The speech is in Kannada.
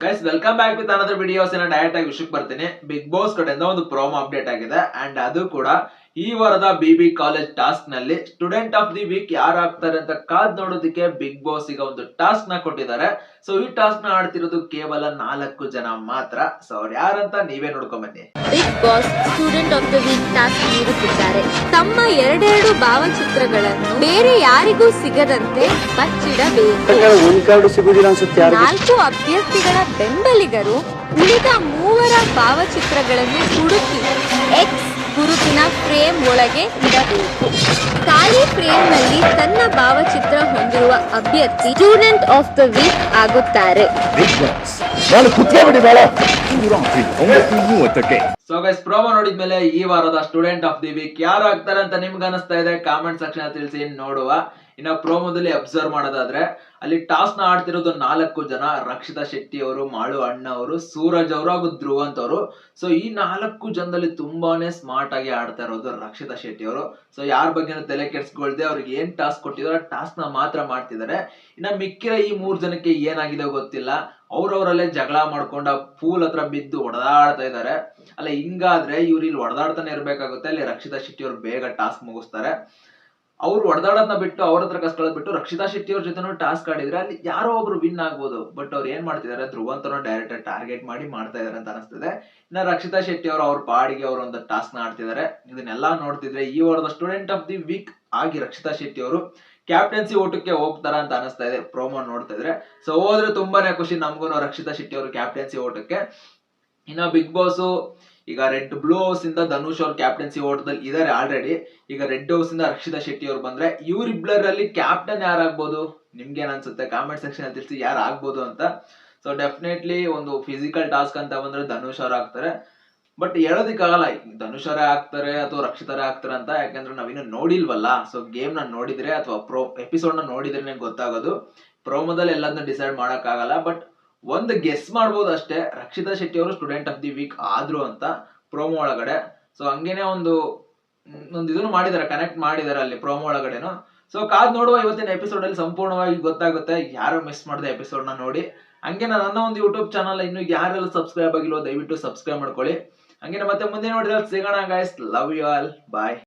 Guys welcome back with another videos. Direct ಆಗಿ ವಿಷಯಕ್ಕೆ ಬರ್ತೀನಿ. ಬಿಗ್ ಬಾಸ್ ಕಡೆಯಿಂದ ಒಂದು ಪ್ರೋಮೋ ಅಪ್ಡೇಟ್ ಆಗಿದೆ ಅಂಡ್ ಅದು ಕೂಡ ಈ ವಾರದ BB ಕಾಲೇಜ್ ಟಾಸ್ಕ್ ನಲ್ಲಿ ಸ್ಟೂಡೆಂಟ್ ಆಫ್ ದಿ ವೀಕ್ ಯಾರು ಆಗ್ತಾರೆ ಅಂತ ಕಾದ್ ನೋಡೋದಕ್ಕೆ ಬಿಗ್ ಬಾಸ್ ಈಗ ಒಂದು ಟಾಸ್ಕ್ ನ ಕೊಟ್ಟಿದ್ದಾರೆ. ಸೊ ಈ ಟಾಸ್ಕ್ ನ ಆಡ್ತಿರೋದು ಕೇವಲ 4 ಜನ ಮಾತ್ರ. ಸೊ ಅವ್ರು ಯಾರಂತ ನೀವೇ ನೋಡ್ಕೊಂಡ್ ಬನ್ನಿ. Bigg Boss student of the week task ನೀಡುತ್ತಿದ್ದಾರೆ. ತಮ್ಮ ಎರಡೆರಡು ಭಾವಚಿತ್ರಗಳನ್ನು ಬೇರೆ ಯಾರಿಗೂ ಸಿಗದಂತೆ ಬಚ್ಚಿಡಬೇಕು. 4 ಅಭ್ಯರ್ಥಿಗಳ ಬೆಂಬಲಿಗರು ಉಳಿದ 3 ಭಾವಚಿತ್ರಗಳನ್ನು ಹುಡುಕಿ ಎಕ್ಸ್ ಗುರುತಿನ ಫ್ರೇಮ್ ಒಳಗೆ ಇಡಬೇಕು. ಖಾಲಿ ಫ್ರೇಮ್ ನಲ್ಲಿ ತನ್ನ ಭಾವಚಿತ್ರ ಹೊಂದಿರುವ ಅಭ್ಯರ್ಥಿ ಸ್ಟೂಡೆಂಟ್ ಆಫ್ ದ ವೀಕ್ ಆಗುತ್ತಾರೆ. ಸೊ ಗೈಸ್ ಪ್ರೋಮೋ ನೋಡಿದ್ಮೇಲೆ ಈ ವಾರದ ಸ್ಟೂಡೆಂಟ್ ಆಫ್ ದಿ ವೀಕ್ ಯಾರು ಆಗ್ತಾರೆ ಅಂತ ನಿಮ್ಗೆ ಅನಿಸ್ತಾ ಇದೆ? ಕಾಮೆಂಟ್ ಸೆಕ್ಷನ್ ತಿಳಿಸಿ ನೋಡುವ. ಇನ್ನ ಪ್ರೋಮೋದಲ್ಲಿ ಅಬ್ಸರ್ವ್ ಮಾಡೋದಾದ್ರೆ ಅಲ್ಲಿ ಟಾಸ್ ನ ಆಡ್ತಿರೋದು 4 ಜನ. ರಕ್ಷಿತಾ ಶೆಟ್ಟಿ ಅವರು, ಮಾಳು ಅಣ್ಣ ಅವರು, ಸೂರಜ್ ಅವರು ಹಾಗೂ ಧ್ರುವಂತ್ ಅವರು. ಸೊ ಈ 4 ಜನದಲ್ಲಿ ತುಂಬಾನೇ ಸ್ಮಾರ್ಟ್ ಆಗಿ ಆಡ್ತಾ ಇರೋದು ರಕ್ಷಿತಾ ಶೆಟ್ಟಿ ಅವರು. ಸೊ ಯಾರ ಬಗ್ಗೆನೂ ತಲೆ ಕೆಡ್ಸ್ಕೊಳ್ದೆ ಅವ್ರಿಗೆ ಏನ್ ಟಾಸ್ಕ್ ಕೊಟ್ಟಿದಾರೋ ಟಾಸ್ಕ್ ನ ಮಾತ್ರ ಮಾಡ್ತಿದ್ದಾರೆ. ಇನ್ನ ಮಿಕ್ಕಿರ ಈ 3 ಜನಕ್ಕೆ ಏನಾಗಿದೆ ಗೊತ್ತಿಲ್ಲ. ಅವ್ರವರಲ್ಲೇ ಜಗಳ ಮಾಡ್ಕೊಂಡ ಪೂಲ್ ಹತ್ರ ಬಿದ್ದು ಹೊಡೆದಾಡ್ತಾ ಇದ್ದಾರೆ. ಅಲ್ಲ ಹಿಂಗಾದ್ರೆ ಇವ್ರು ಇಲ್ಲಿ ಹೊಡೆದಾಡ್ತಾನೆ ಇರ್ಬೇಕಾಗುತ್ತೆ. ಅಲ್ಲಿ ರಕ್ಷಿತಾ ಶೆಟ್ಟಿ ಅವ್ರು ಬೇಗ ಟಾಸ್ಕ್ ಮುಗಿಸ್ತಾರೆ. ಅವ್ರು ಹೊಡೆದಾಡೋದನ್ನ ಬಿಟ್ಟು ಅವ್ರ ಹತ್ರ ಕಸ್ಕೊಳ್ಳೋದ್ ಬಿಟ್ಟು ರಕ್ಷಿತಾ ಶೆಟ್ಟಿ ಅವ್ರ ಜೊತೆ ಟಾಸ್ಕ್ ಆಡಿದ್ರೆ ಅಲ್ಲಿ ಯಾರೋ ಒಬ್ರು ವಿನ್ ಆಗ್ಬೋದು. ಬಟ್ ಅವ್ರು ಏನ್ ಮಾಡ್ತಿದ್ದಾರೆ, ಧ್ರುವಂತನ ಡೈರೆಕ್ಟ್ ಟಾರ್ಗೆಟ್ ಮಾಡಿ ಮಾಡ್ತಾ ಇದಾರೆ ಅಂತ ಅನಿಸ್ತದೆ. ಇನ್ನ ರಕ್ಷಿತಾ ಶೆಟ್ಟಿ ಅವರು ಅವ್ರ ಪಾಡಿಗೆ ಅವ್ರ ಒಂದು ಟಾಸ್ಕ್ ನ ಆಡ್ತಿದ್ದಾರೆ. ಇದನ್ನೆಲ್ಲಾ ನೋಡ್ತಿದ್ರೆ ಈ ವಾರದ ಸ್ಟೂಡೆಂಟ್ ಆಫ್ ದಿ ವೀಕ್ ಆಗಿ ರಕ್ಷಿತಾ ಶೆಟ್ಟಿ ಅವರು ಕ್ಯಾಪ್ಟನ್ಸಿ ಓಟಕ್ಕೆ ಹೋಗ್ತಾರ ಅಂತ ಅನಿಸ್ತಾ ಇದೆ ಪ್ರೋಮೋ ನೋಡ್ತಾ ಇದ್ರೆ. ಸೊ ಹೋದ್ರೆ ತುಂಬಾನೇ ಖುಷಿ ನಮ್ಗೂ ರಕ್ಷಿತಾ ಶೆಟ್ಟಿ ಅವರು ಕ್ಯಾಪ್ಟನ್ಸಿ ಓಟಕ್ಕೆ. ಇನ್ನ ಬಿಗ್ ಬಾಸ್ ಈಗ ಬ್ಲೂ ಹೌಸ್ ಇಂದ ಧನುಷ್ ಅವ್ರ ಕ್ಯಾಪ್ಟನ್ಸಿ ಓಟದಲ್ಲಿ ಇದಾರೆ ಆಲ್ರೆಡಿ. ಈಗ ರೆಡ್ ಹೌಸ್ ಇಂದ ರಕ್ಷಿತಾ ಶೆಟ್ಟಿ ಅವ್ರು ಬಂದ್ರೆ ಇವ್ರಿಬ್ಳರಲ್ಲಿ ಕ್ಯಾಪ್ಟನ್ ಯಾರಾಗ್ಬೋದು? ನಿಮ್ಗೇನ್ ಅನ್ಸುತ್ತೆ? ಕಾಮೆಂಟ್ ಸೆಕ್ಷನ್ ಅಲ್ಲಿ ತಿಳಿಸಿ ಯಾರು ಆಗ್ಬೋದು ಅಂತ. ಸೊ ಡೆಫಿನೆಟ್ಲಿ ಒಂದು ಫಿಸಿಕಲ್ ಟಾಸ್ಕ್ ಅಂತ ಬಂದ್ರೆ ಧನುಷ್ ಅವ್ರು ಆಗ್ತಾರೆ. ಬಟ್ ಹೇಳೋದಿಕ್ಕಾಗಲ್ಲ ಧನುಷ್ ಅವರೇ ಆಗ್ತಾರೆ ಅಥವಾ ರಕ್ಷಿತರೇ ಆಗ್ತಾರೆ ಅಂತ, ಯಾಕಂದ್ರೆ ನಾವಿನ್ನು ನೋಡಿಲ್ವಲ್ಲ. ಸೊ ಗೇಮ್ ನ ನೋಡಿದ್ರೆ ಅಥವಾ ಎಪಿಸೋಡ್ ನ ನೋಡಿದ್ರೆ ಗೊತ್ತಾಗೋದು. ಪ್ರೋಮೋದಲ್ಲಿ ಎಲ್ಲದನ್ನ ಡಿಸೈಡ್ ಮಾಡಕ್ ಆಗಲ್ಲ. ಬಟ್ ಒಂದು ಗೆಸ್ ಮಾಡ್ಬೋದು ಅಷ್ಟೇ, ರಕ್ಷಿತಾ ಶೆಟ್ಟಿ ಅವರು ಸ್ಟೂಡೆಂಟ್ ಆಫ್ ದಿ ವೀಕ್ ಆದ್ರು ಅಂತ ಪ್ರೋಮೋ ಒಳಗಡೆ. ಸೊ ಹಂಗೇನೆ ಒಂದು ಇದನ್ನು ಮಾಡಿದಾರೆ, ಕನೆಕ್ಟ್ ಮಾಡಿದಾರೆ ಅಲ್ಲಿ ಪ್ರೋಮೋ ಒಳಗಡೆನು. ಸೊ ಕಾದ್ ನೋಡುವ ಇವತ್ತಿನ ಎಪಿಸೋಡ್ ಅಲ್ಲಿ ಸಂಪೂರ್ಣವಾಗಿ ಗೊತ್ತಾಗುತ್ತೆ. ಯಾರು ಮಿಸ್ ಮಾಡಿದ ಎಪಿಸೋಡ್ ನ ನೋಡಿ. ಹಂಗೆ ನನ್ನ ಒಂದು ಯೂಟ್ಯೂಬ್ ಚಾನಲ್ ಇನ್ನು ಯಾರೆಲ್ಲ ಸಬ್ಸ್ಕ್ರೈಬ್ ಆಗಿಲ್ವೋ ದಯವಿಟ್ಟು ಸಬ್ಸ್ಕ್ರೈಬ್ ಮಾಡ್ಕೊಳ್ಳಿ. ಹಂಗೆ ಮತ್ತೆ ಮುಂದೆ ನೋಡಿದ್ರೆ ಸಿಗೋಣ guys. Love you all, bye.